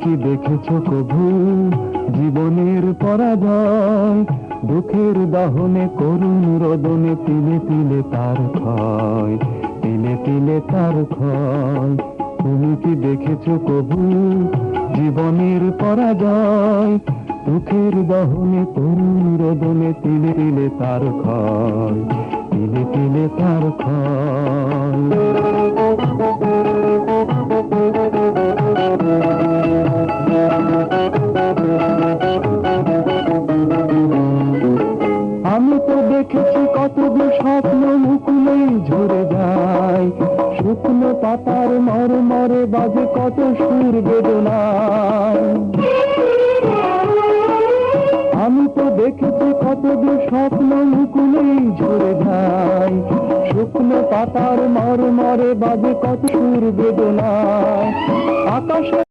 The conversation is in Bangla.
কি দেখেছো কভু জীবনের পরাজয়? দুঃখের দহনে করুণ রোদনে তিলে তিলে তার ক্ষয়, তিলে তিলে তার ক্ষয়। তুমি কি দেখেছো কভু জীবনের পরাজয়? দুঃখের দহনে করুণ রোদনে তিলে তিলে তার ক্ষয়, তিলে তিলে তার ক্ষয়। আমি তো দেখেছি কতগুলো স্বপ্ন মুকুলেই ঝরে যায়, শুকনো পাতার মরমরে বাজে কত সুর বেদনায়। আমি তো দেখেছি কতগুলো স্বপ্ন মুকুলেই ঝরে যায়, শুকনো পাতার মরমরে বাজে কত সুর বেদনায়। আকাশে